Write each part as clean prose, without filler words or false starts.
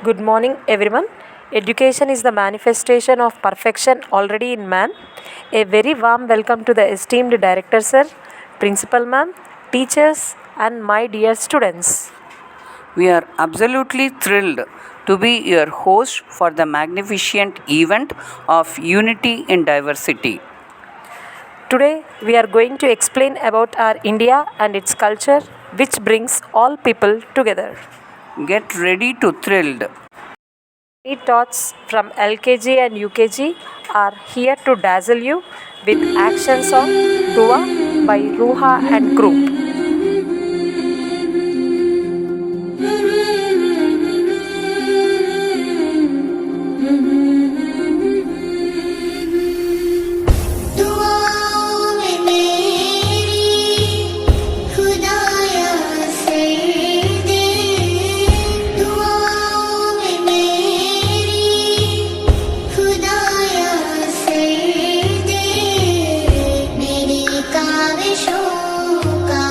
Good morning, everyone. Education is the manifestation of perfection already in man. A very warm welcome to the esteemed director, sir, principal, ma'am, teachers, and my dear students. We are absolutely thrilled to be your host for the magnificent event of Unity in Diversity. Today, we are going to explain about our India and its culture, which brings all people together. Get ready to thrilled. Many thoughts from LKG and UKG are here to dazzle you with action song Dua by Ruha and group. दुआओं में मेरी खुदाया sir दे दुआओं में मेरी खुदाया sir दे मेरी काविशों का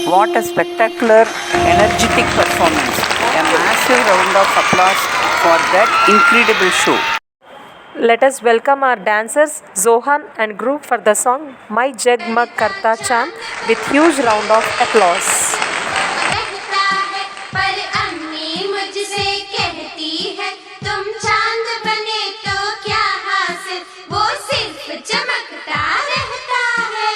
What a spectacular, energetic performance. A massive round of applause for that incredible show. Let us welcome our dancers Zohan and group for the song My Jagmag Karta Chand with huge round of applause. रहता है पर अम्मी मुझसे कहती है तुम चांद बने तो क्या हासिल वो सिर्फ चमकता रहता है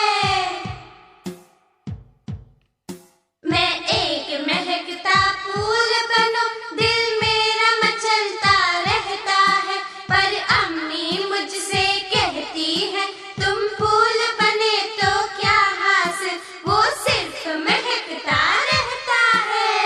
मैं एक महकता फूल बनूं दिल मेरा मचलता रहता है पर अम्मी मुझसे कहती है तुम फूल बने तो क्या हासिल वो सिर्फ महकता रहता है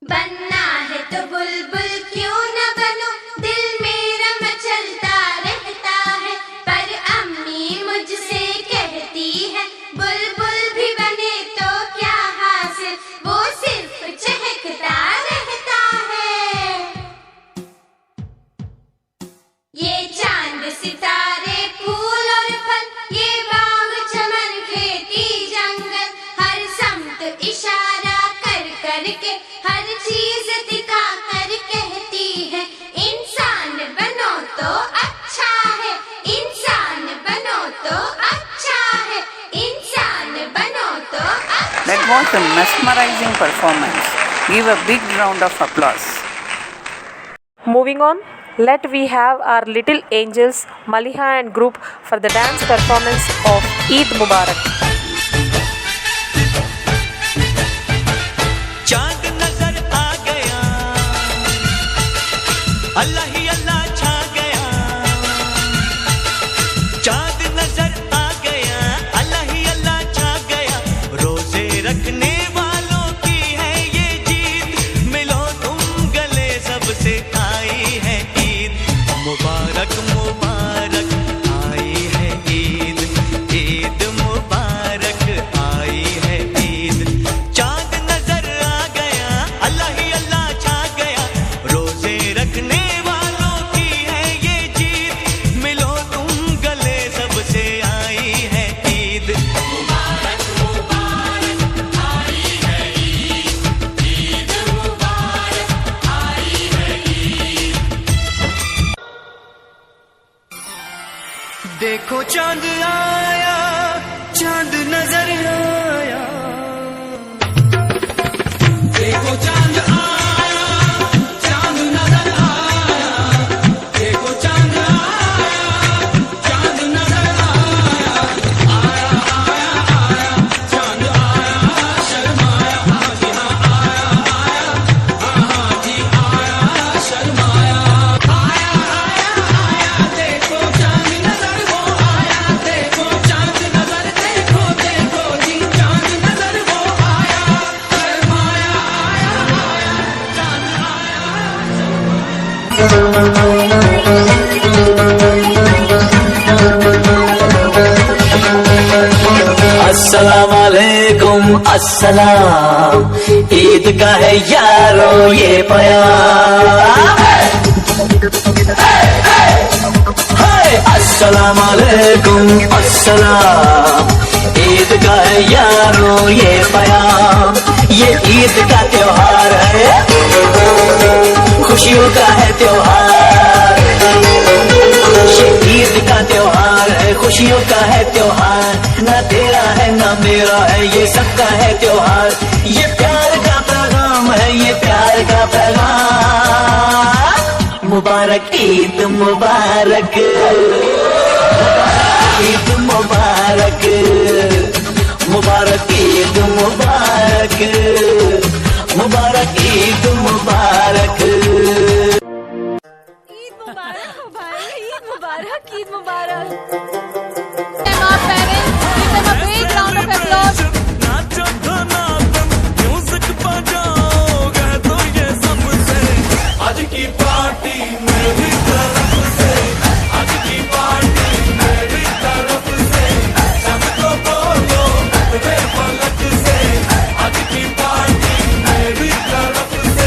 बनना है तो बुलबुल क्यों न बनूं दिल मेरा मचलता रहता है पर अम्मी मुझसे कहती है बुलबुल भी बने तो क्या हासिल वो सिर्फ चहकता रहता है ये चांद सितारे फूल और फल ये बाग चमन खेती जंगल हर समत इशारा कर कर के हर चीज दिखा कर कहती है इंसान बनो तो अच्छा है इंसान बनो तो अच्छा है इंसान बनो तो अच्छा That was a mesmerizing performance. Give a big round of applause. Moving on, let we have our little angels Maliha and group for the dance performance of Eid Mubarak. चांद नजर आ गया अल्लाह ही अल्लाह छा गया चांद नजर आ गया अल्लाह ही अल्लाह छा गया रोजे रखने वालों की है ये जीत मिलो तुम गले सबसे आई है ईद मुबारक मुबारक आई है ईद ईद मुबारक आई है ईद चांद नजर आ गया अल्लाह ही अल्लाह छा गया रोजे रखने वालों की है ये जीत मिलो तुम गले सबसे आई है ईद मुबारक मुबारक आई है ईद ईद मुबारक आई है ईद देखो चांद आया चांद नजर आया देखो चांद आया चांद नजर आया देखो चांद आया चांद नजर आया आया आया आया चांद आया शर्माया हाजी हाँ आया आया हाजी आया शर्माया आया आया आया देखो चांद नजर वो आया देखो चांद नजर देखो देखो जी चांद नजर वो आया शर्माया आया आया चांद अस्सलाम वालेकुम अस्सलाम ईद का है यारो ये प्यार अस्सलाम वालेकुम अस्सलाम ईद का है यारो ये प्यार ये ईद का त्योहार है खुशियों का है त्योहार ये ईद का त्योहार है खुशियों का है त्योहार ना तेरा है ना मेरा है ये सबका है त्योहार ये प्यार का पैगाम है ये प्यार का पैगाम मुबारक ईद मुबारक ईद मुबारक मुबारक ईद मुबारक मुबारक ईद मुबारक ईद मुबारक हो भाई ईद मुबारक ईद मुबारक our parents give them a big round of applause नाचो तो नाचो म्यूजिक बजाओ कह दो ये सबसे आज की पार्टी मेरी तरफ से आज की पार्टी मेरी तरफ से सबको बोलो मेरे पलक से आज की पार्टी मेरी तरफ से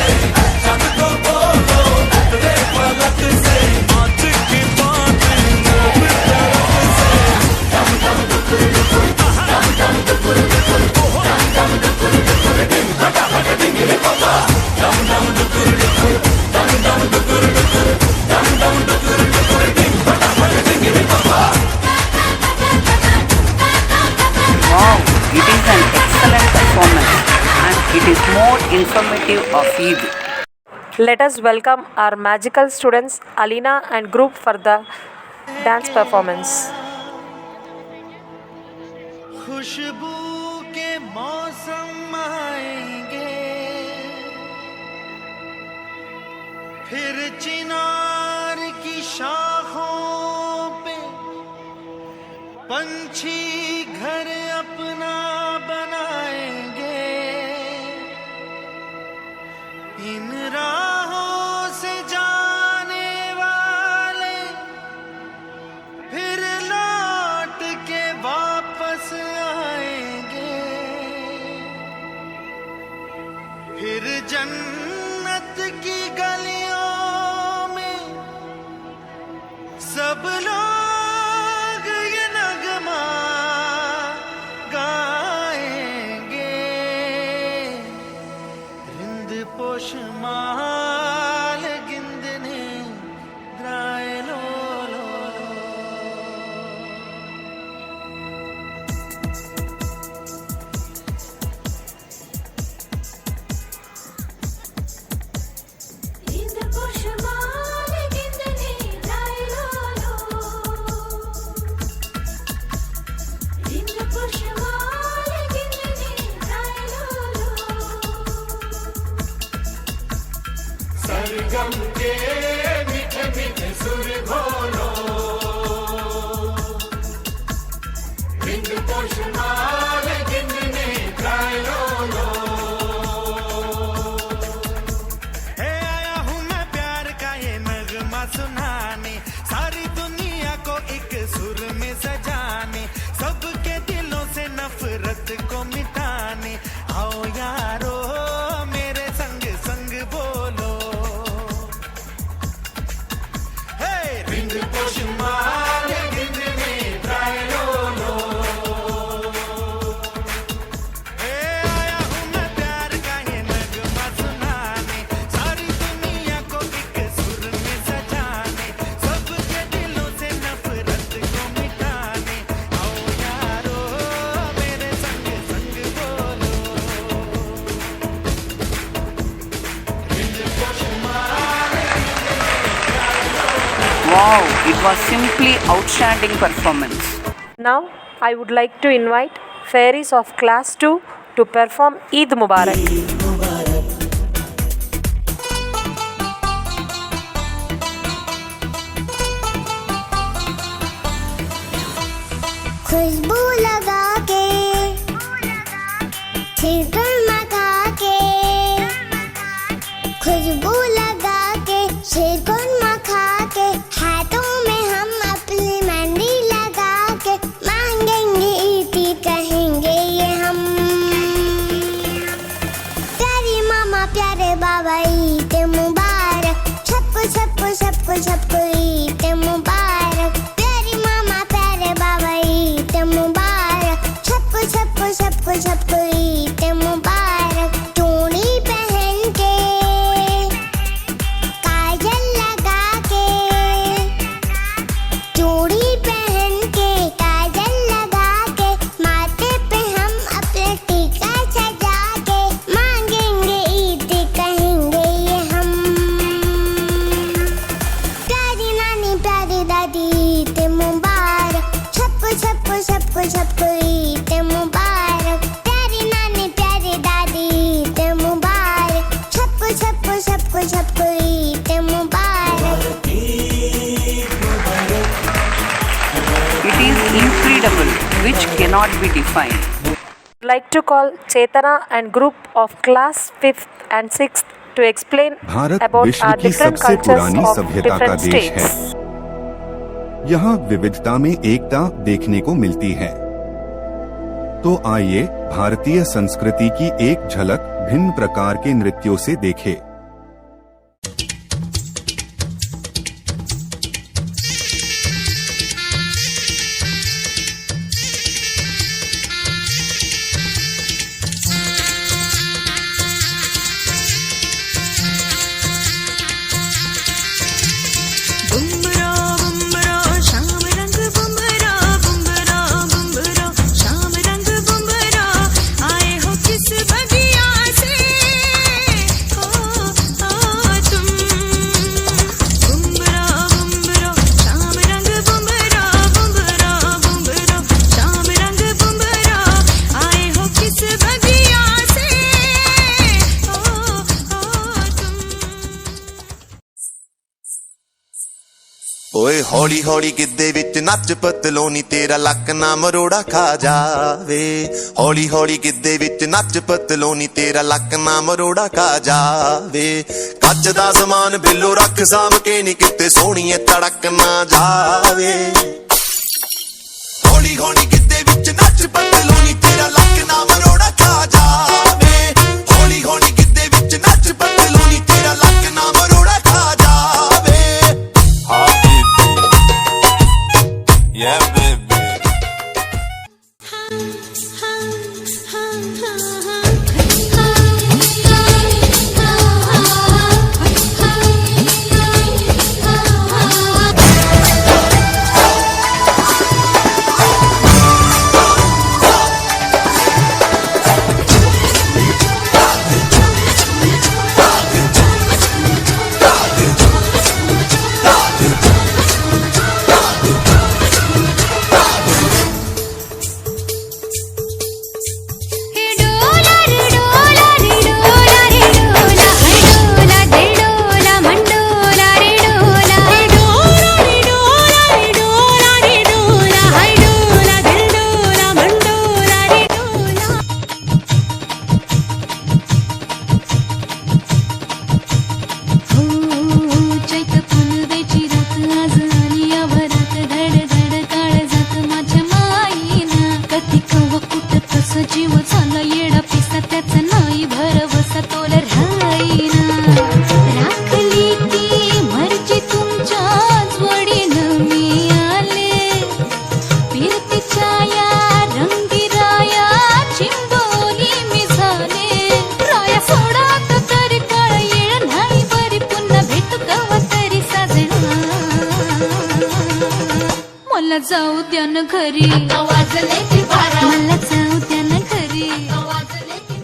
it is more informative of Eid. Let us welcome our magical students Alina and group for the dance performance. खुशबू के मौसम आएंगे, फिर चिनार की शाखों पे पंछी घर अपना बनाएंगे। इन राहों से जाने वाले फिर लौट के वापस आएंगे। फिर जन्नत की गलियों में सब लोग ये नगमा गाएंगे। रिंद पोशमाल गिंदने द्राय लो लो लो। इंद पोशमाल गिंदने द्राय लो लो। इंद पोशमाल गिंदने द्राय लो लो। सरगम के मीठे मीठे सुर घोलो। इंद पोशमाल गिंदने द्राय लो लो। हे आया हूँ मैं प्यार का ये नगमा सुनाने, सारी दुनिया को एक सुर में सजाने, सबके दिलों से नफरत को मिटाने। आओ यारो मेरे संग संग बोलो। हे रिंद पोशमाल गिंदने द्राय लो लो। हे आया हूँ मैं प्यार का ये नगमा सुनाने, सारी दुनिया को एक सुर में सजाने, सबके दिलों से नफरत को मिटाने। आओ यारो मेरे संग संग बोलो। Rind पोशमाल Wow, it was simply outstanding performance. Now I would like to invite fairies of class 2 to perform Eid Mubarak. खुशबू लगा के छिड़कन मगा के, खुशबू लगा के छिड़कन मखा के, हाथों में हम अपनी मेहंदी लगा के मांगेंगे ईदी कहेंगे ये हम। प्यारी मामा प्यारे बाबा ईद मुबारक, सबको सबको सबको सबको ईद मुबारक। प्यारी मामा प्यारे बाबा ईद मुबारक, सबको सबको सबको सबको ईद मुबारक। चूड़ी पहन के काजल लगा के, चूड़ी पहन के काजल लगा के, माथे पे हम अपने टीका सजा के मांगेंगे ईद कहेंगे ये हम। प्यारी नानी प्यारी दादी ईद मुबारक, सबको सबको सबको सबको ईद मुबारक। प्यारी नानी प्यारी दादी ईद मुबारक, सबको सबको सबको सबको ईद मुबारक। It is incredible, which cannot be defined. I'd like to call Chetana and group of class 5th and 6th to explain Bharat about विश्व our की different सबसे cultures पुरानी of सभ्यता का different देश है। states. यहाँ विविधता में एकता देखने को मिलती है। तो आइए भारतीय संस्कृति की एक झलक भिन्न प्रकार के नृत्यों से देखें। शाम रंग बुमरा आए हो किस बगिया से ਓਏ ਹੌਲੀ ਹੌਲੀ ਗਿੱਧੇ ਵਿੱਚ ਨੱਚ ਪਤਲੋਨੀ ਤੇਰਾ ਲੱਕ ਨਾ ਮਰੋੜਾ ਖਾ ਜਾਵੇ ਹੌਲੀ ਹੌਲੀ ਗਿੱਧੇ ਵਿੱਚ ਨੱਚ ਪਤਲੋਨੀ ਤੇਰਾ ਲੱਕ ਨਾ ਮਰੋੜਾ ਖਾ ਜਾਵੇ ਕੱਚ ਦਾ ਸਮਾਨ ਬਿੱਲੋ ਰੱਖ ਸਾਂਭ ਕੇ ਨੀ ਕਿਤੇ ਸੋਹਣੀਏ ਤੜਕ ਨਾ ਜਾਵੇ ਹੌਲੀ ਹੌਲੀ ਗਿੱਧੇ ਵਿੱਚ ਨੱਚ ਪਤਲੋਨੀ ਤੇਰਾ ਲੱਕ ਨਾ ਮਰੋੜਾ ਖਾ ਜਾਵੇ ਹੌਲੀ ਹੌਲੀ ਗਿੱਧੇ ਵਿੱਚ ਨੱਚ ਪਤਲੋਨੀ ਤੇਰਾ ਲੱਕ ਨਾ ਮਰੋੜਾ ਖਾ ਜਾਵੇ Yeah, baby. जीव झाला येडा पिसा त्याचा नाही भरवसा तोल राहीना राखली ती मर्जी तुमच्याच वडीनं मी आले फिरतीच्या या रंगी राया चिंबोली मी झाले राया सोडात तरी काळ येळ नाही बरी पुन्हा भेटू कवा तरी साजना मला जाऊ द्या न घरी वाजले ती बारा मला जाऊ द्या न घरी वाजले ती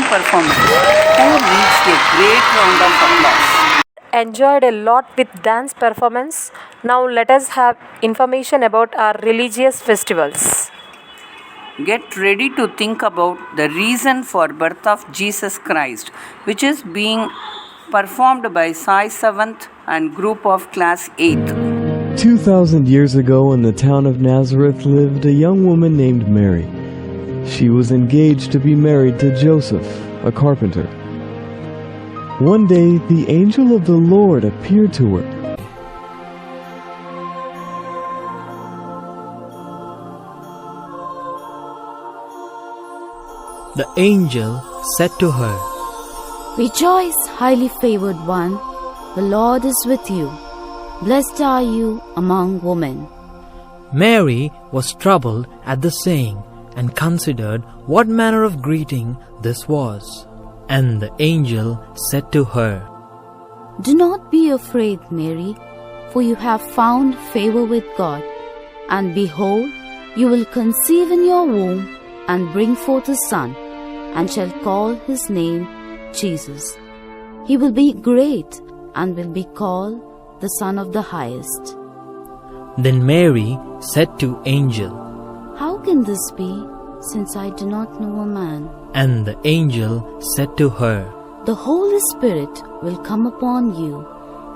Performance. Who needs a great round of applause? Enjoyed a lot with dance performance. Now let us have information about our religious festivals. Get ready to think about the reason for birth of Jesus Christ, which is being performed by Sai 7th and group of class 8th. 2,000 years ago in the town of Nazareth lived a young woman named Mary. She was engaged to be married to Joseph, a carpenter. One day, the angel of the Lord appeared to her. The angel said to her, Rejoice, highly favored one, the Lord is with you. Blessed are you among women. Mary was troubled at the saying, and considered what manner of greeting this was. And the angel said to her, Do not be afraid, Mary, for you have found favor with God. And behold, you will conceive in your womb, and bring forth a son, and shall call his name Jesus. He will be great, and will be called the Son of the Highest. Then Mary said to angel, How can this be, since I do not know a man? And the angel said to her, The Holy Spirit will come upon you,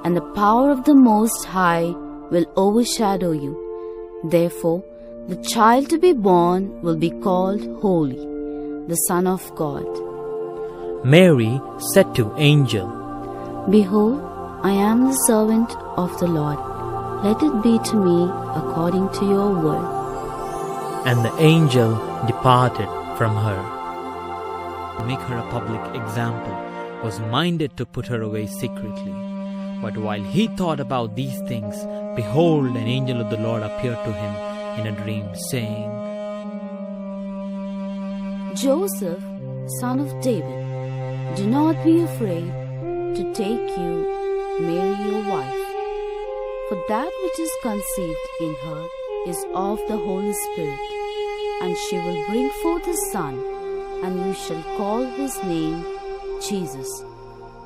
and the power of the Most High will overshadow you. Therefore, the child to be born will be called Holy, the Son of God. Mary said to angel, Behold, I am the servant of the Lord. Let it be to me according to your word. And the angel departed from her. To make her a public example, was minded to put her away secretly. But while he thought about these things, behold, an angel of the Lord appeared to him in a dream, saying, Joseph, son of David, do not be afraid to take you Mary your wife, for that which is conceived in her is of the Holy Spirit, and she will bring forth a son, and you shall call his name Jesus,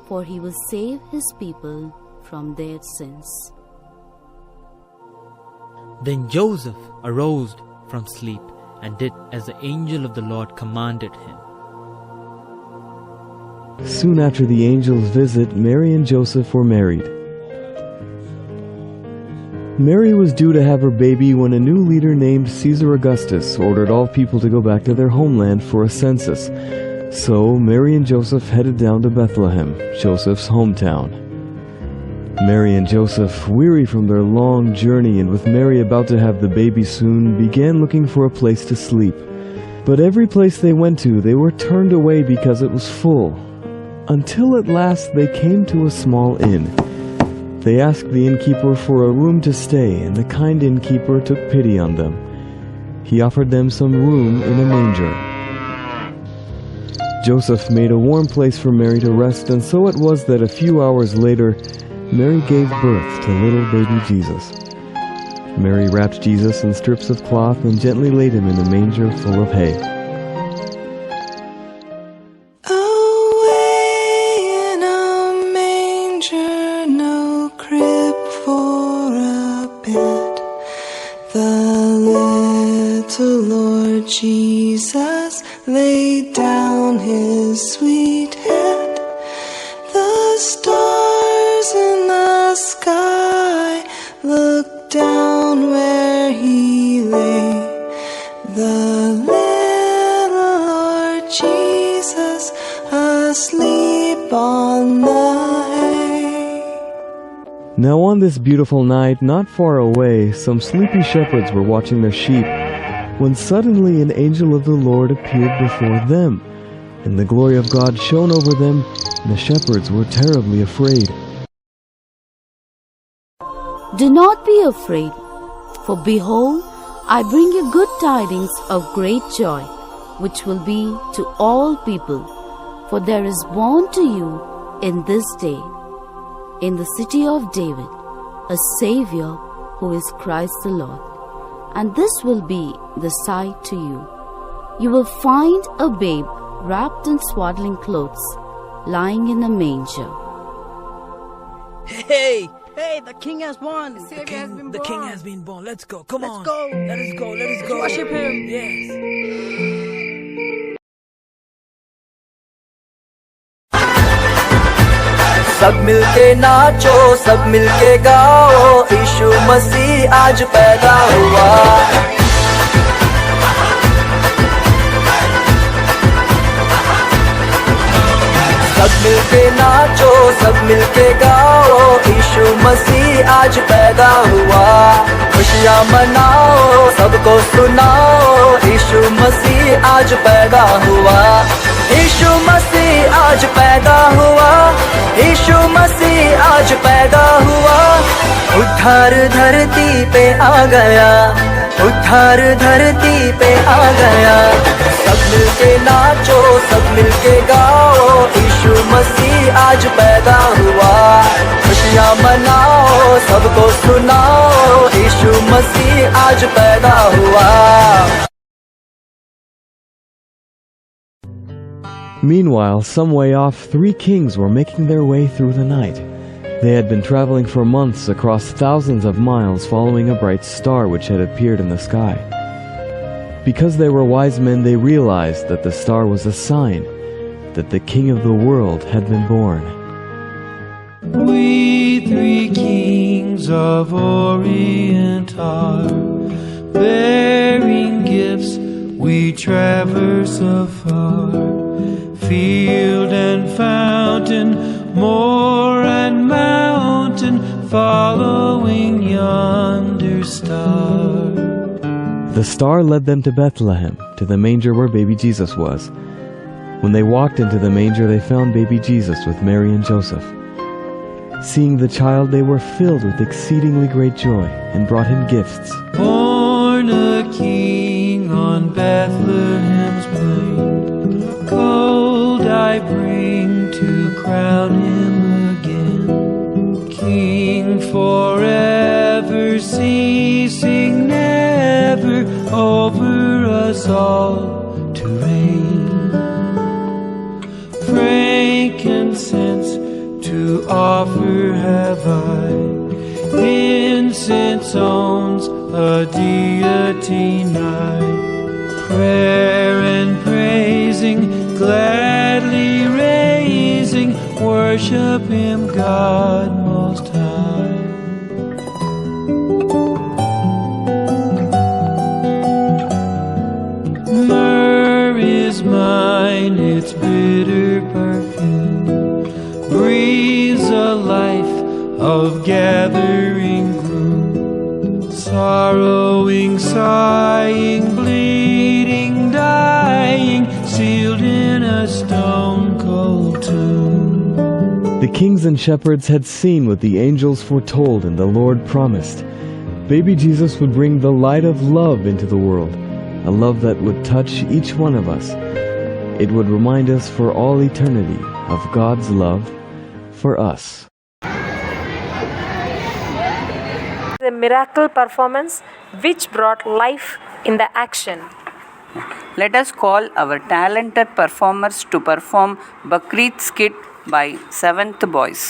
for he will save his people from their sins. Then Joseph arose from sleep and did as the angel of the Lord commanded him. Soon after the angel's visit, Mary and Joseph were married. Mary was due to have her baby when a new leader named Caesar Augustus ordered all people to go back to their homeland for a census. So Mary and Joseph headed down to Bethlehem, Joseph's hometown. Mary and Joseph, weary from their long journey and with Mary about to have the baby soon, began looking for a place to sleep. But every place they went to, they were turned away because it was full. Until at last they came to a small inn. They asked the innkeeper for a room to stay, and the kind innkeeper took pity on them. He offered them some room in a manger. Joseph made a warm place for Mary to rest, and so it was that a few hours later, Mary gave birth to little baby Jesus. Mary wrapped Jesus in strips of cloth and gently laid him in a manger full of hay. Jesus laid down his sweet head. The stars in the sky looked down where he lay. The little Lord Jesus asleep on the hay. Now on this beautiful night, not far away, some sleepy shepherds were watching their sheep, when suddenly an angel of the Lord appeared before them, and the glory of God shone over them, and the shepherds were terribly afraid. Do not be afraid, for behold, I bring you good tidings of great joy, which will be to all people. For there is born to you in this day, in the city of David, a Savior who is Christ the Lord. And this will be the sight to you. You will find a babe wrapped in swaddling clothes, lying in a manger. Hey, the king has born. The Savior has been born. The king has been born. Let's go. Come on. Let's go. Let us go. Let us Let's go. worship him. Yes. सब मिलके नाचो, सब मिलके गाओ, यीशु मसीह आज पैदा हुआ। सब मिलके नाचो, सब मिलके गाओ, यीशु मसीह आज पैदा हुआ। खुशियाँ मनाओ, सबको सुनाओ, यीशु मसीह आज पैदा हुआ। यीशु मसीह आज पैदा हुआ, यीशु मसीह आज पैदा हुआ। उद्धार धरती पे आ गया, उद्धार धरती पे आ गया। सब मिलके नाचो, सब मिलके गाओ, यीशु मसीह आज पैदा हुआ। खुशियाँ मनाओ, सबको सुनाओ, यीशु मसीह आज पैदा हुआ। Meanwhile, some way off, 3 kings were making their way through the night. They had been traveling for months across thousands of miles following a bright star which had appeared in the sky. Because they were wise men, they realized that the star was a sign that the King of the world had been born. We 3 kings of Orient are bearing gifts, we traverse afar. Field and fountain, moor and mountain, following yonder star. The star led them to Bethlehem, to the manger where baby Jesus was. When they walked into the manger, they found baby Jesus with Mary and Joseph. Seeing the child, they were filled with exceedingly great joy and brought him gifts. Born a king on Bethlehem's plain, gold I bring to crown him again. King forever, ceasing never, over us all to reign. Frankincense to offer have I, incense owns a deity nigh. Prayer and praising, gladly raising, worship him, God most high. Myrrh is mine, its bitter perfume breathes a life of gathering gloom. Sorrowing, sighing, bleeding, dying, sealed in a stone cold tomb. The kings and shepherds had seen what the angels foretold and the Lord promised. Baby Jesus would bring the light of love into the world, a love that would touch each one of us. It would remind us for all eternity of God's love for us. The miracle performance which brought life in the action. Let us call our talented performers to perform Bakrid skit by 7th Boys.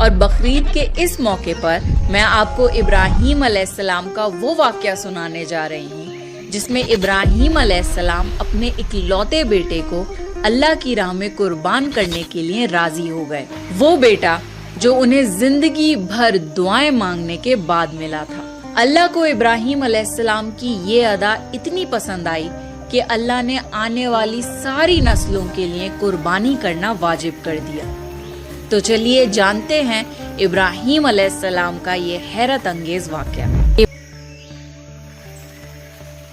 और बकरीद के इस मौके पर मैं आपको इब्राहीम अलैहिस्सलाम का वो वाक़या सुनाने जा रही हूँ जिसमें इब्राहीम अलैहिस्सलाम अपने इकलौते बेटे को अल्लाह की राह में कुर्बान करने के लिए राजी हो गए। वो बेटा जो उन्हें जिंदगी भर दुआएं मांगने के बाद मिला था। अल्लाह को इब्राहीम अलैहिस्सलाम की ये अदा इतनी पसंद आई कि अल्लाह ने आने वाली सारी नस्लों के लिए कुर्बानी करना वाजिब कर दिया। तो चलिए जानते हैं इब्राहीम अलैहिस्सलाम का ये हैरत अंगेज वाक़या।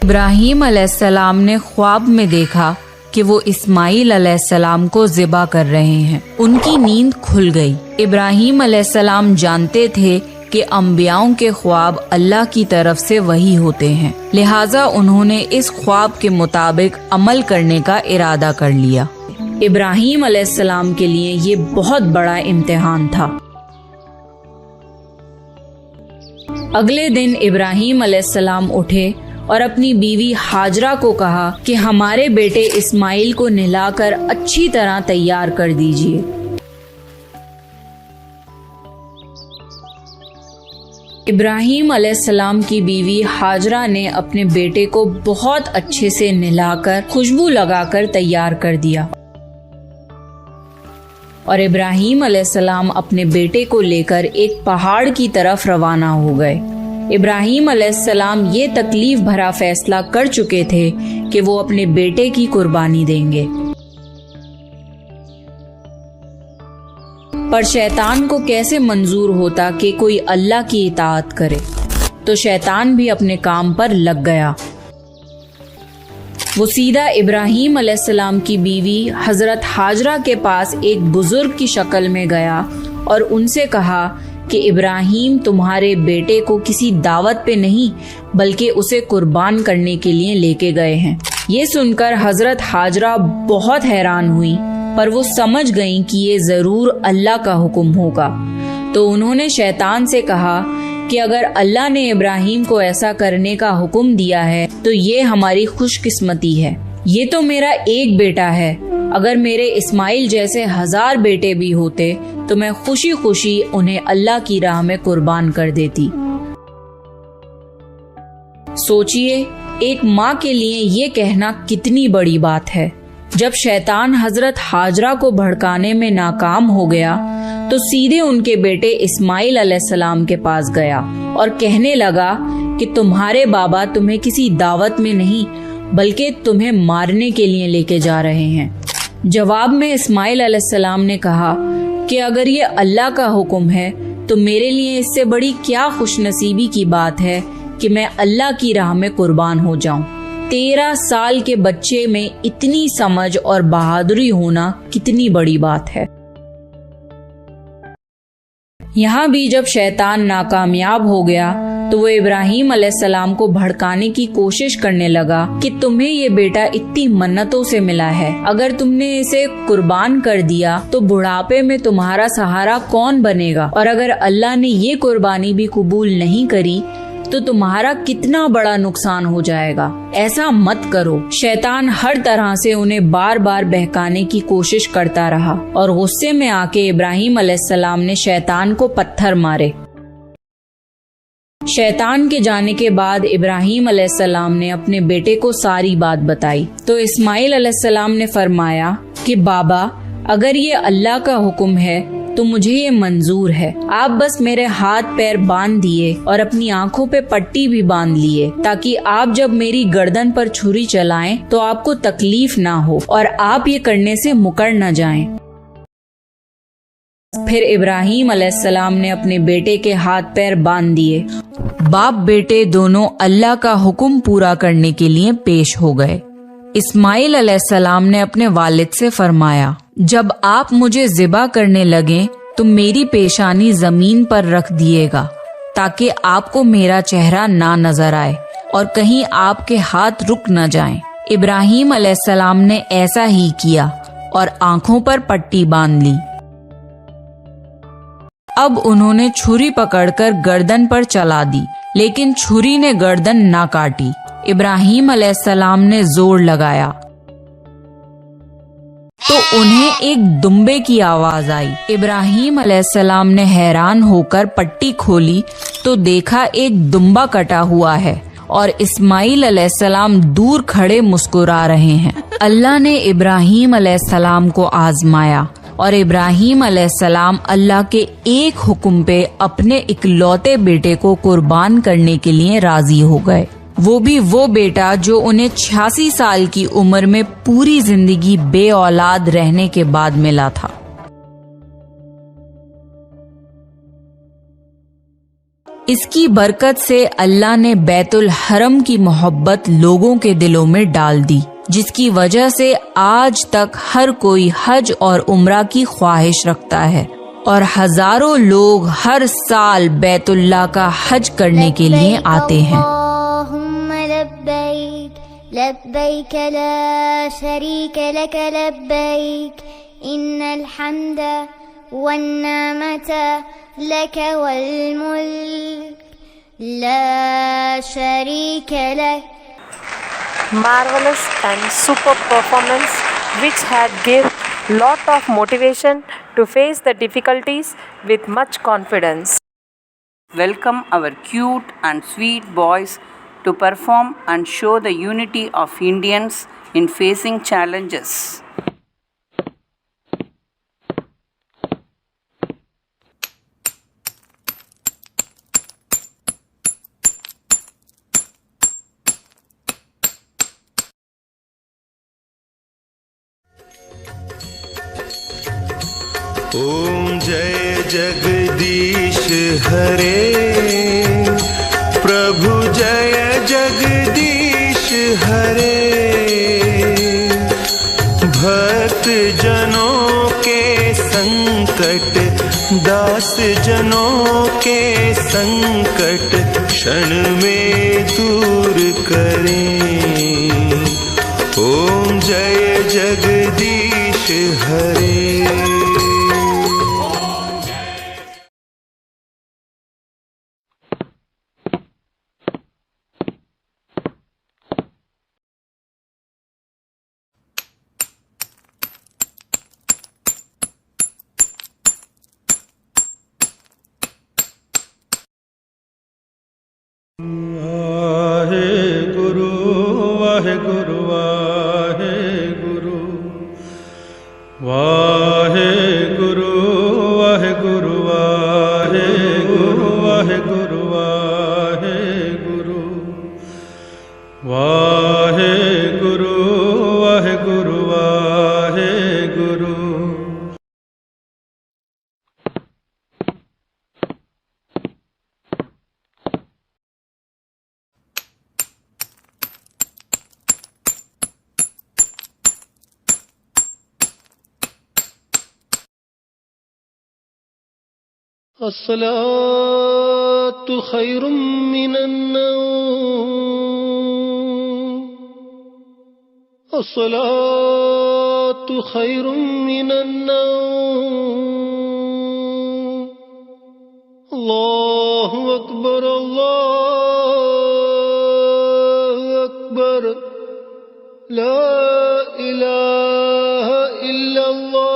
इब्राहीम अलैहिस्सलाम ने ख्वाब में देखा कि वो इस्माइल अलैहिस्सलाम को ज़िबा कर रहे हैं। उनकी नींद खुल गई। इब्राहीम अलैहिस्सलाम जानते थे कि अंबियाओं के ख्वाब अल्लाह की तरफ से वही होते हैं, लिहाजा उन्होंने इस ख्वाब के मुताबिक अमल करने का इरादा कर लिया। इब्राहीम अलैहिस्सलाम के लिए ये बहुत बड़ा इम्तिहान था। अगले दिन इब्राहीम अलैहिस्सलाम उठे और अपनी बीवी हाजरा को कहा कि हमारे बेटे इस्माइल को नहलाकर अच्छी तरह तैयार कर दीजिए। इब्राहीम अलैहिस्सलाम की बीवी हाजरा ने अपने बेटे को बहुत अच्छे से नहलाकर खुशबू लगाकर तैयार कर दिया और इब्राहीम अलैहिस्सलाम अपने बेटे को लेकर एक पहाड़ की तरफ रवाना हो गए। इब्राहीम अलैहिस्सलाम ये तकलीफ भरा फैसला कर चुके थे कि वो अपने बेटे की कुर्बानी देंगे, पर शैतान को कैसे मंजूर होता कि कोई अल्लाह की इताअत करे। तो शैतान भी अपने काम पर लग गया। वो सीधा इब्राहीम अलैहिस्सलाम की बीवी हजरत हाजरा के पास एक बुजुर्ग की शक्ल में गया और उनसे कहा कि इब्राहीम तुम्हारे बेटे को किसी दावत पे नहीं बल्कि उसे कुर्बान करने के लिए लेके गए हैं। ये सुनकर हजरत हाजरा बहुत हैरान हुई, पर वो समझ गईं कि ये जरूर अल्लाह का हुक्म होगा। तो उन्होंने शैतान से कहा कि अगर अल्लाह ने इब्राहीम को ऐसा करने का हुक्म दिया है तो ये हमारी खुशकिस्मती है। ये तो मेरा एक बेटा है, अगर मेरे इस्माइल जैसे 1000 बेटे भी होते तो मैं खुशी खुशी उन्हें अल्लाह की राह में कुर्बान कर देती। सोचिए, एक माँ के लिए ये कहना कितनी बड़ी बात है। जब शैतान हजरत हाजरा को भड़काने में नाकाम हो गया तो सीधे उनके बेटे इस्माइल अलैहिस्सलाम के पास गया और कहने लगा कि तुम्हारे बाबा तुम्हें किसी दावत में नहीं बल्कि तुम्हें मारने के लिए लेके जा रहे हैं। जवाब में इस्माइल अलैहिस्सलाम ने कहा कि अगर ये अल्लाह का हुक्म है तो मेरे लिए इससे बड़ी क्या खुशनसीबी की बात है कि मैं अल्लाह की राह में कुर्बान हो जाऊं। 13 साल के बच्चे में इतनी समझ और बहादुरी होना कितनी बड़ी बात है। यहाँ भी जब शैतान नाकामयाब हो गया तो वो इब्राहीम अलैहिस्सलाम को भड़काने की कोशिश करने लगा कि तुम्हें ये बेटा इतनी मन्नतों से मिला है, अगर तुमने इसे कुर्बान कर दिया तो बुढ़ापे में तुम्हारा सहारा कौन बनेगा, और अगर अल्लाह ने ये कुर्बानी भी कबूल नहीं करी तो तुम्हारा कितना बड़ा नुकसान हो जाएगा। ऐसा मत करो। शैतान हर तरह से उन्हें बार बार बहकाने की कोशिश करता रहा और गुस्से में आके इब्राहीम अलैहिस्सलाम ने शैतान को पत्थर मारे। शैतान के जाने के बाद इब्राहीम अलैहिस्सलाम ने अपने बेटे को सारी बात बताई तो इस्माइल अलैहिस्सलाम ने फरमाया कि बाबा, अगर ये अल्लाह का हुक्म है तो मुझे ये मंजूर है। आप बस मेरे हाथ पैर बांध दिए और अपनी आंखों पे पट्टी भी बांध लिए ताकि आप जब मेरी गर्दन पर छुरी चलाएं तो आपको तकलीफ ना हो और आप ये करने से मुकर न जाएं। फिर इब्राहीम अलैहिस्सलाम ने अपने बेटे के हाथ पैर बांध दिए। बाप बेटे दोनों अल्लाह का हुक्म पूरा करने के लिए पेश हो गए। इस्माइल अलैहिस्सलाम ने अपने वालिद से फरमाया, जब आप मुझे ज़िबा करने लगे तो मेरी पेशानी जमीन पर रख दिएगा ताकि आपको मेरा चेहरा ना नजर आए और कहीं आपके हाथ रुक न जाएं। इब्राहीम अलैहिस्सलाम ने ऐसा ही किया और आंखों पर पट्टी बांध ली। अब उन्होंने छुरी पकड़कर गर्दन पर चला दी, लेकिन छुरी ने गर्दन ना काटी। इब्राहीम अलैहिस्सलाम ने जोर लगाया तो उन्हें एक दुम्बे की आवाज आई। इब्राहीम अलैहिस्सलाम ने हैरान होकर पट्टी खोली तो देखा एक दुम्बा कटा हुआ है और इस्माइल अलैहिस्सलाम दूर खड़े मुस्कुरा रहे हैं। अल्लाह ने इब्राहीम अलैहिस्सलाम को आजमाया और इब्राहीम अलैहिस्सलाम अल्लाह के एक हुक्म पे अपने इकलौते बेटे को कुर्बान करने के लिए राजी हो गए। वो भी वो बेटा जो उन्हें 86 साल की उम्र में पूरी जिंदगी बे औलाद रहने के बाद मिला था। इसकी बरकत से अल्लाह ने बैतुल हरम की मोहब्बत लोगों के दिलों में डाल दी, जिसकी वजह से आज तक हर कोई हज और उम्रा की ख्वाहिश रखता है और हजारों लोग हर साल बैतुल्लाह का हज करने के लिए आते हैं। लब्बैक ला शरीक लक लब्बैक इन्नल हम्द वन्निअमत लक वल मुल्क ला शरीक luck. Marvelous and superb performance which had gave lot of motivation to face the difficulties with much confidence. Welcome our cute and sweet boys to perform and show the unity of Indians in facing challenges. ओम जय जगदीश हरे, प्रभु जय जगदीश हरे। दास जनों के संकट क्षण में दूर करें। ओम जय जगदीश हरे। अस्सलातु खैरुम मिनन नौम। अस्सलातु खैरुम मिनन नौम। अल्लाहु अकबर अल्लाहु अकबर। ला इलाहा इल्लल्लाह।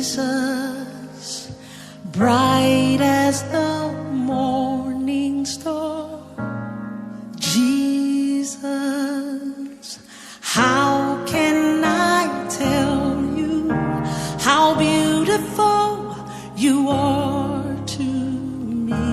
Jesus, bright as the morning star. Jesus, how can I tell you how beautiful you are to me?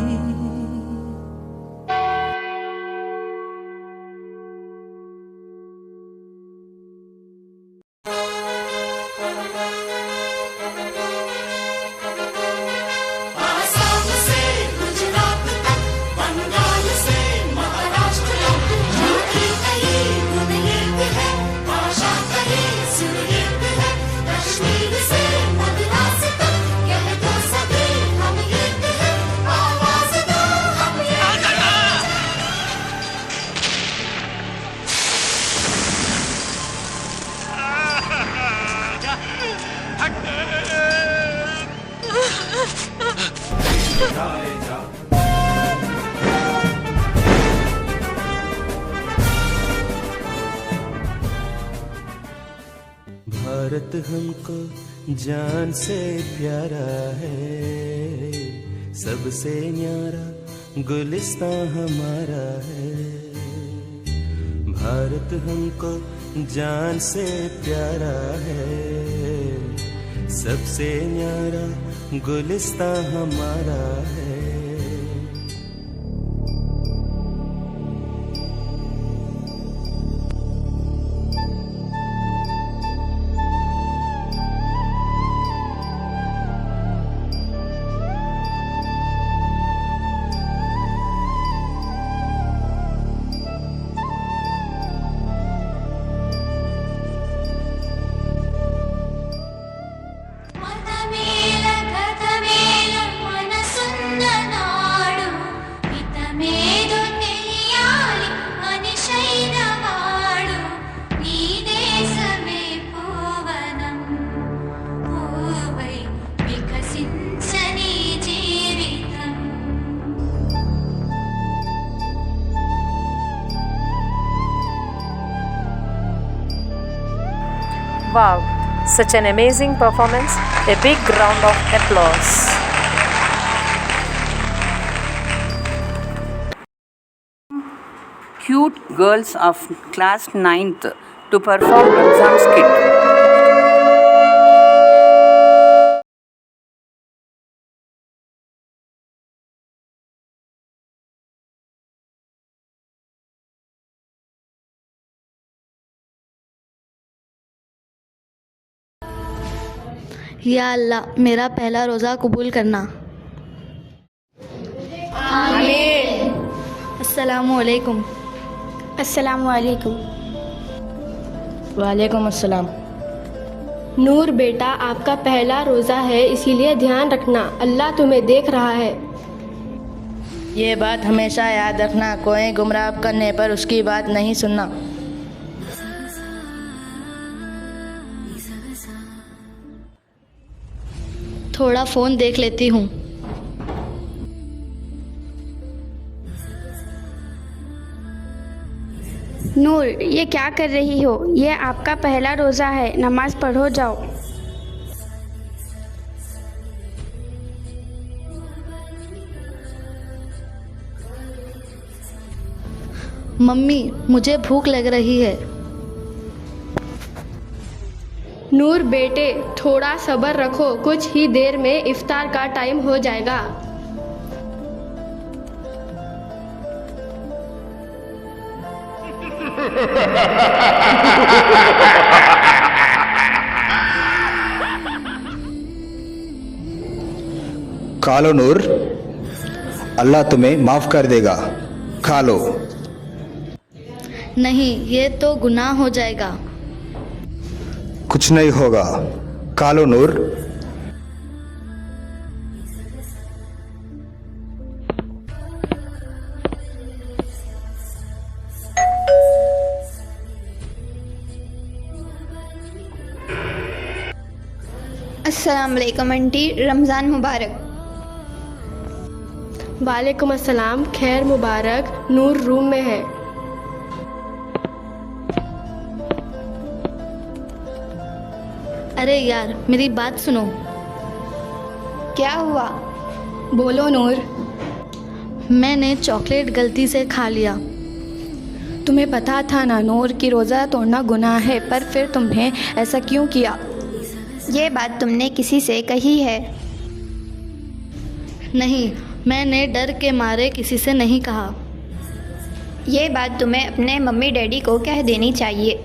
Bharat हमको जान से प्यारा है, सबसे न्यारा गुलिस्तां हमारा है। भारत हमको जान से प्यारा है, सबसे न्यारा गुलिस्तां हमारा है। Wow, such an amazing performance. A big round of applause. Cute girls of class 9th to perform exam skit. या अल्लाह मेरा पहला रोज़ा कबूल करना। आमीन। अस्सलामु अलैकुम। अस्सलामु अलैकुम। वालेकुम अस्सलाम। नूर बेटा, आपका पहला रोज़ा है, इसीलिए ध्यान रखना, अल्लाह तुम्हें देख रहा है। ये बात हमेशा याद रखना, कोई गुमराह करने पर उसकी बात नहीं सुनना। थोड़ा फ़ोन देख लेती हूँ। नूर, ये क्या कर रही हो? ये आपका पहला रोज़ा है, नमाज पढ़ो जाओ। मम्मी, मुझे भूख लग रही है। नूर बेटे, थोड़ा सब्र रखो, कुछ ही देर में इफ्तार का टाइम हो जाएगा। खा लो नूर, अल्लाह तुम्हें माफ कर देगा, खा लो। नहीं, ये तो गुनाह हो जाएगा। कुछ नहीं होगा, खा लो नूर। अस्सलाम वालेकुम आंटी, रमज़ान मुबारक। वालेकुम अस्सलाम, खैर मुबारक। नूर रूम में है। अरे यार, मेरी बात सुनो। क्या हुआ? बोलो नूर। मैंने चॉकलेट गलती से खा लिया। तुम्हें पता था ना नूर कि रोज़ा तोड़ना गुनाह है, पर फिर तुमने ऐसा क्यों किया? ये बात तुमने किसी से कही है? नहीं, मैंने डर के मारे किसी से नहीं कहा। ये बात तुम्हें अपने मम्मी डैडी को कह देनी चाहिए।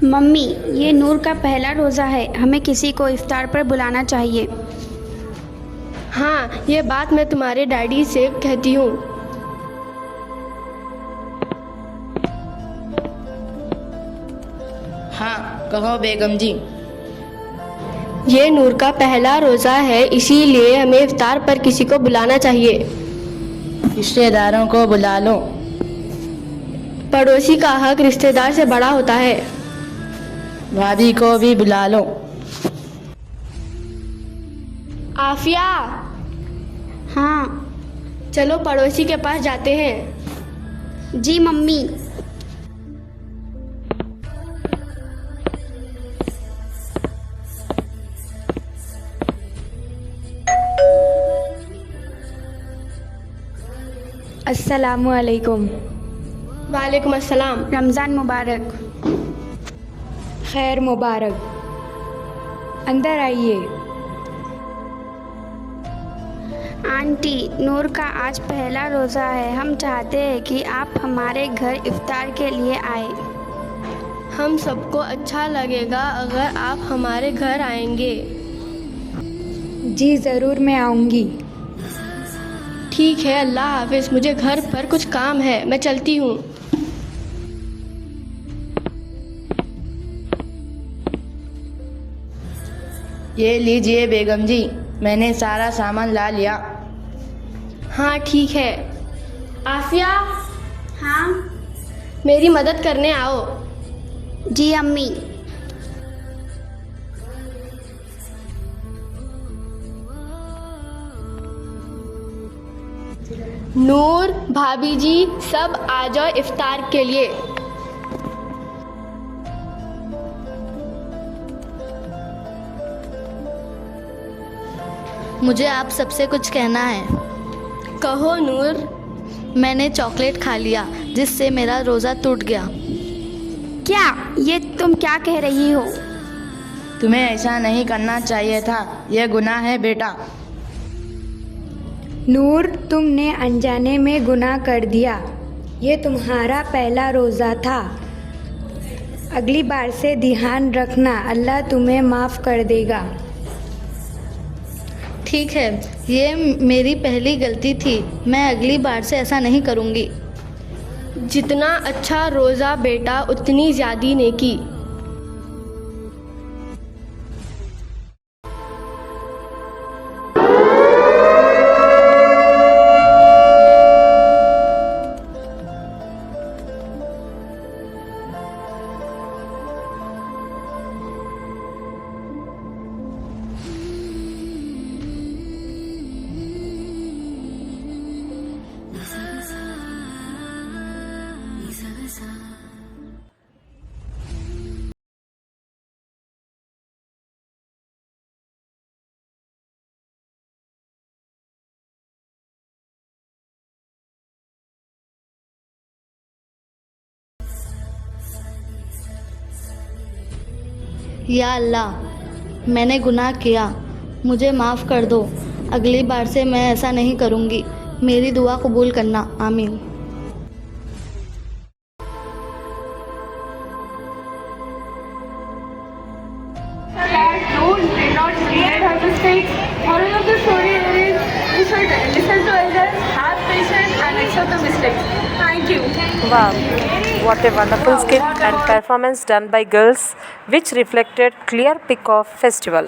मम्मी, ये नूर का पहला रोज़ा है, हमें किसी को इफ्तार पर बुलाना चाहिए। हाँ, ये बात मैं तुम्हारे डैडी से कहती हूँ। हाँ, कहो बेगम जी। ये नूर का पहला रोज़ा है, इसीलिए हमें इफ्तार पर किसी को बुलाना चाहिए। रिश्तेदारों को बुला लो। पड़ोसी का हक रिश्तेदार से बड़ा होता है। भाभी को भी बुला लो। आफिया। हाँ, चलो पड़ोसी के पास जाते हैं। जी मम्मी। अस्सलामु अलैकुम। वालेकुम अस्सलाम। रमज़ान मुबारक। खैर मुबारक। अंदर आइए। आंटी, नूर का आज पहला रोज़ा है, हम चाहते हैं कि आप हमारे घर इफ्तार के लिए आए। हम सबको अच्छा लगेगा अगर आप हमारे घर आएंगे। जी ज़रूर, मैं आऊँगी। ठीक है, अल्लाह हाफिज़, मुझे घर पर कुछ काम है, मैं चलती हूँ। ये लीजिए बेगम जी, मैंने सारा सामान ला लिया। हाँ ठीक है। आफिया। हाँ, मेरी मदद करने आओ। जी अम्मी। नूर, भाभी जी, सब आ जाओ इफ्तार के लिए। मुझे आप सबसे कुछ कहना है। कहो नूर। मैंने चॉकलेट खा लिया, जिससे मेरा रोज़ा टूट गया। क्या? ये तुम क्या कह रही हो? तुम्हें ऐसा नहीं करना चाहिए था, यह गुनाह है बेटा। नूर, तुमने अनजाने में गुनाह कर दिया। ये तुम्हारा पहला रोज़ा था। अगली बार से ध्यान रखना, अल्लाह तुम्हें माफ़ कर देगा। ठीक है, ये मेरी पहली गलती थी। मैं अगली बार से ऐसा नहीं करूँगी। जितना अच्छा रोज़ा बेटा, उतनी ज़्यादा नेकी। या अल्लाह, मैंने गुनाह किया, मुझे माफ़ कर दो। अगली बार से मैं ऐसा नहीं करूँगी। मेरी दुआ कबूल करना, आमीन। Wow, what a wonderful skill and performance done by girls, which reflected clear pic of festival.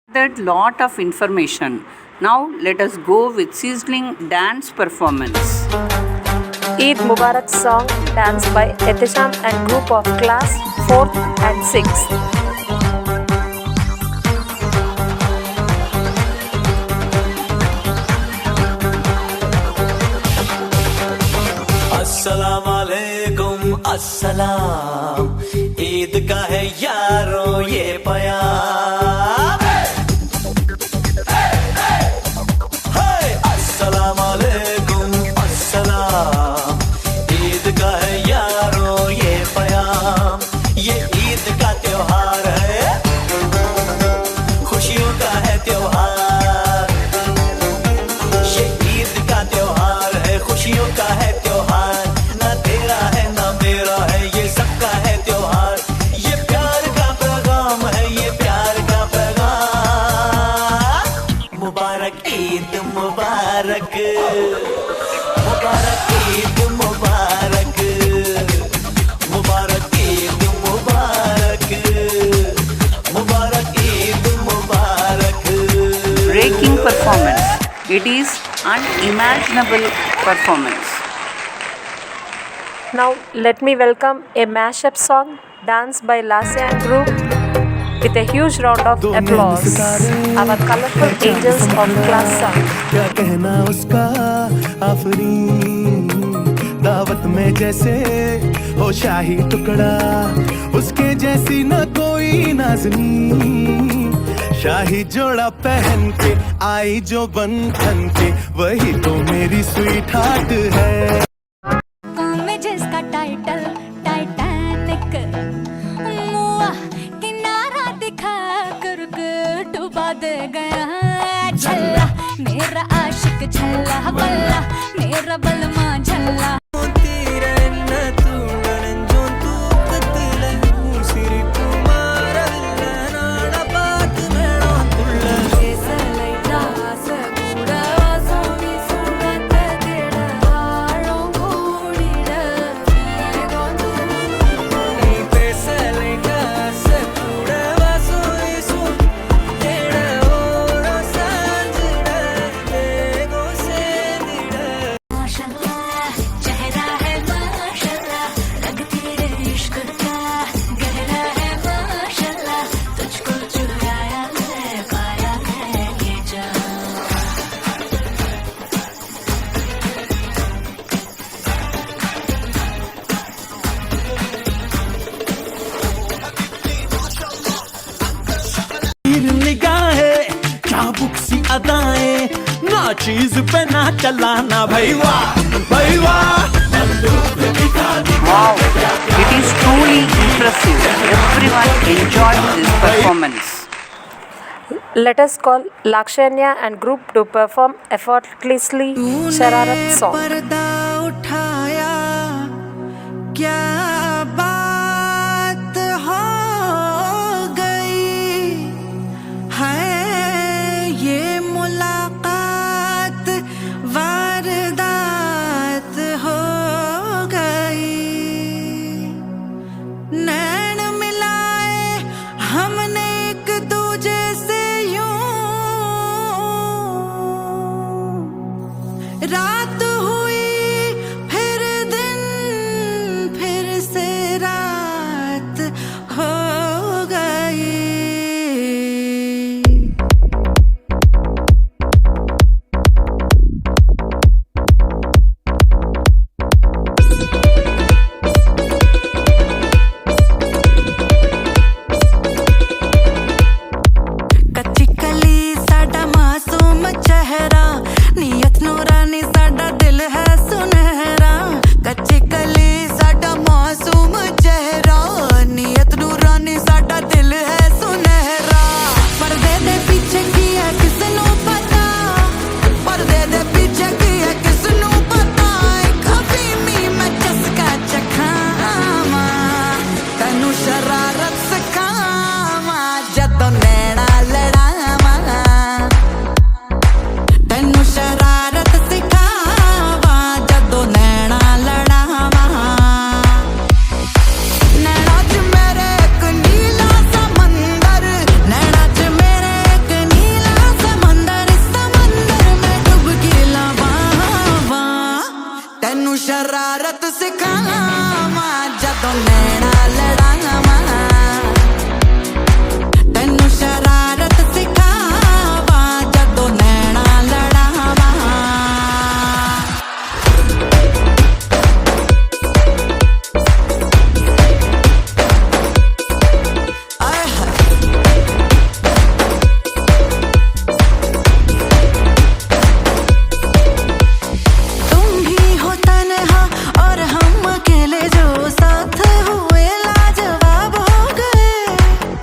That lot of information. Now let us go with sizzling dance performance. Eid Mubarak song danced by Etisham and group of class 4th and 6th. अस्सलाम वालेकुम अस्सलाम, ईद का है यारो ये प्यार। अस्सलाम वालेकुम अस्सलाम, ईद का है यारो ये प्यार। ये ईद का त्योहार है, खुशियों का है त्योहार। ये ईद का त्योहार है, खुशियों का है त्योहार। मुबारक मुबारक ईद मुबारक, मुबारक ईद मुबारक, मुबारक ईद मुबारक। Breaking performance. It is unimaginable performance. Now let me welcome a mashup song danced by Lasyan group with a huge round of applause. Our colorful angels of class sound. क्या कहना उसका आफरीन, दावत में जैसे हो शाही टुकड़ा, उसके जैसी न कोई नाज़नीन। शाही जोड़ा पहन के आई जो बंधन के, वही तो मेरी स्वीट हार्ट है। में जिसका टाइटल टाइटैनिक, मुआ किनारा दिखा कर डुबा दे गया। झल्ला मेरा आशिक झल्ला, बल्ला मेरा बलमा झल्ला। अदाएं ना चीज पे ना चलाना, भाई वाह भाई वाह। Wow, it is truly impressive. Everyone enjoyed this performance. Let us call Lakshanya and group to perform effortlessly Shararat song. पर्दा उठाया क्या बात हो गई है ये मुलाकात वारदात हो गई नैन मिलाए हमने एक दूजे से यूं रात हुई फिर दिन फिर से रात हो गई कच्ची कली साडा मासूम चेहरा नीयत नूरानी साडा दिल है सुनहरा कच्ची कली साडा मासूम चेहरा नीयत नूरानी साडा दिल है सुनहरा पर्दे दे पीछे की है किसनू पता पर्दे दे पीछे की है किसनू पता कभी मी मैं चस्का चखावा तैनू शरारत सिखावा जदों नैना लड़ावा तैनू शरारत सिखावा जदों नैना लड़ावा नैना च मेरे एक नीला समंदर नैना च मेरे एक नीला समंदर समंदर में डुबकी लवावा तैनू शरारत सिखावा जदों नैना लड़ावा तैनू शरारत सिखावा जदों नैना लड़ावा आय हाय तुम भी हो तन्हा और हम अकेले जो साथ हुए लाजवाब हो गए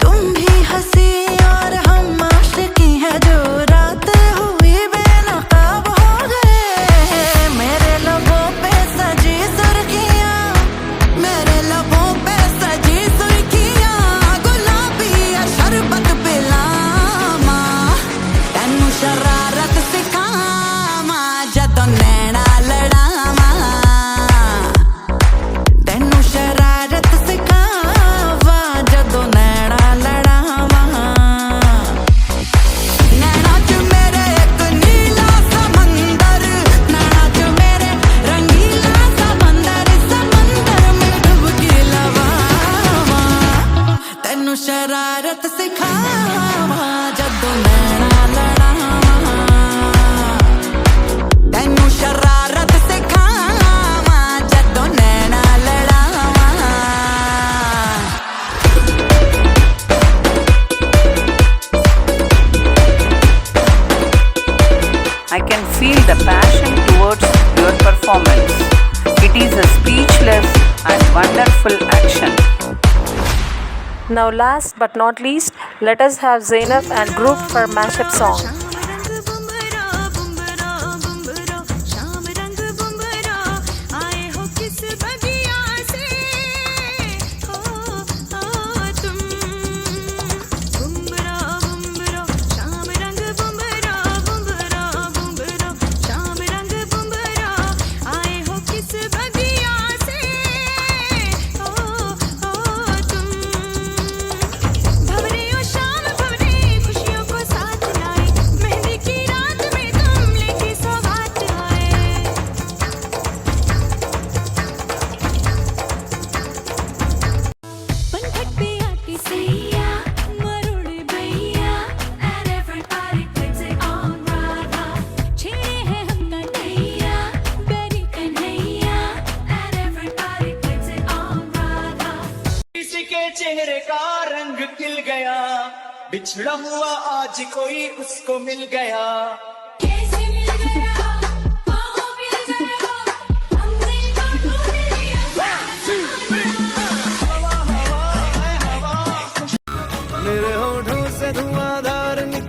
तुम भी हंसी और हम आशिकी है जो रात हुई बेनकाब हो गए मेरे लबों पे सजी सुर्खियां मेरे लबों पे सजी सुर्खियां गुलाबी या शरबत पिलावा तैनू शरारत सिखावा जदों नैना लड़ावा तैनू शरारत सिखावा जदों नैना लड़ावा नैना च मेरे एक नीला समंदर नैना च मेरे रंगीला समंदर समंदर में डुबकी लवावा तैनू शरारत सिखावा जदों नैना लड़ावा तैनू शरारत सिखावा जदों नैना लड़ावा I can feel the passion towards your performance. It is a speechless and wonderful action. Now last but not least, let us have Zainab and group for mashup song. शाम रंग बुम्बरा आए हो किस बगिया से हो तुम बुम्बरा बुम्बरा शाम रंग बुम्बरा बुम्बरा बुम्बरा शाम रंग बुम्बरा आए हो किस बगिया से हो तुम भवरे ओ शाम भवरे खुशियों को साथ लाए मेहंदी की रात में तुम लेके सौगात आए पंखट पे आके सैया मरोड़े भैया and everybody puts it on Radha छेड़े हैं हमका नैया बेरी Kanhaiya and everybody puts it on Radha किसी के चेहरे का रंग खिल गया बिछड़ा हुआ आज कोई उसको मिल गया कैसे मिल गया पाओ मिल गया हमने बातों में लिया मेरे होठों से धुआंधार निकल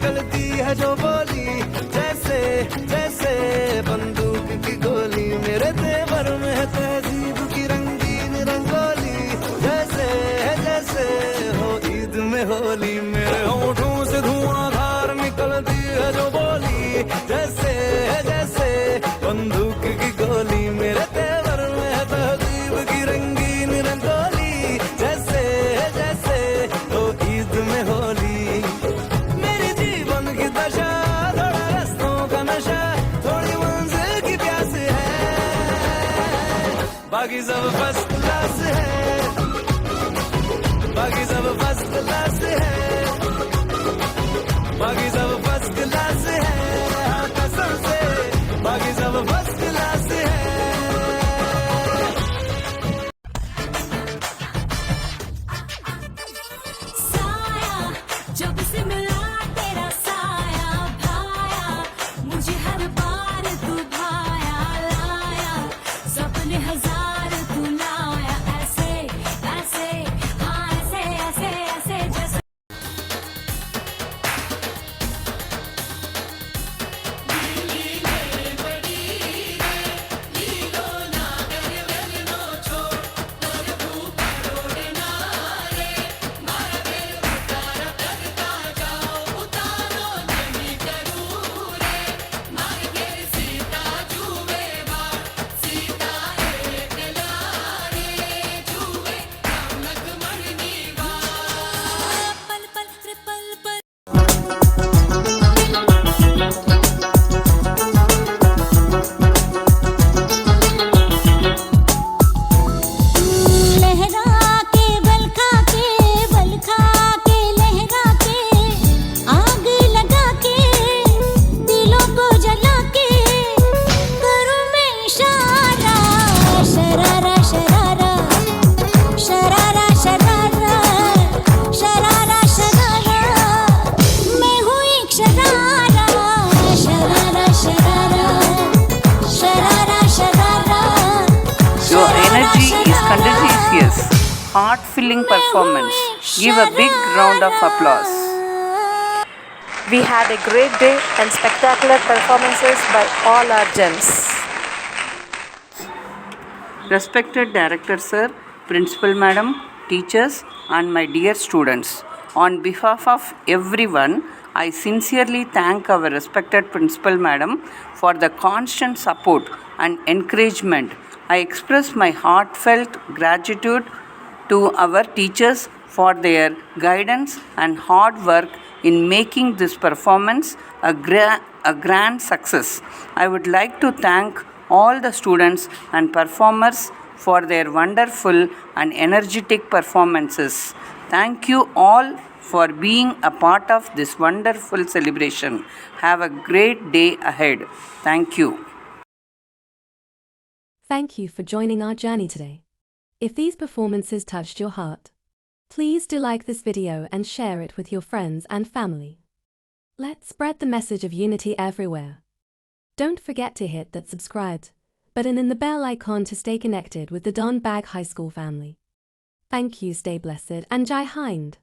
बाकी सब फर्स्ट क्लास है, बाकी सब फर्स्ट क्लास है, हाँ कसम से बाकी सब फर्स्ट क्लास है। साया जब से मिला तेरा साया भाया, मुझे हर बार तू भाया लाया, सपने हजार तू लाया, ऐसे ऐसे हाँ ऐसे ऐसे ऐसे जैसे लहरा के बल खा के लहरा के आग लगा के दिलों को जला के करूं मैं इशारा, शरारा शरारा शरारा शरारा शरारा शरारा, मैं हूँ एक sharara, sharara sharara sharara sharara. Your energy is contagious, heart-filling performance. Give a big round of applause. We had a great day and spectacular performances by all our gems. Respected Director Sir, Principal Madam, teachers and my dear students, on behalf of everyone, I sincerely thank our respected Principal Madam for the constant support and encouragement. I express my heartfelt gratitude to our teachers for their guidance and hard work in making this performance a grand success. I would like to thank all the students and performers for their wonderful and energetic performances. Thank you all for being a part of this wonderful celebration. Have a great day ahead. Thank you. Thank you for joining our journey today. If these performances touched your heart, please do like this video and share it with your friends and family. Let's spread the message of unity everywhere. Don't forget to hit that subscribe button and the bell icon to stay connected with the Don Bag High School family. Thank you, stay blessed, and Jai Hind.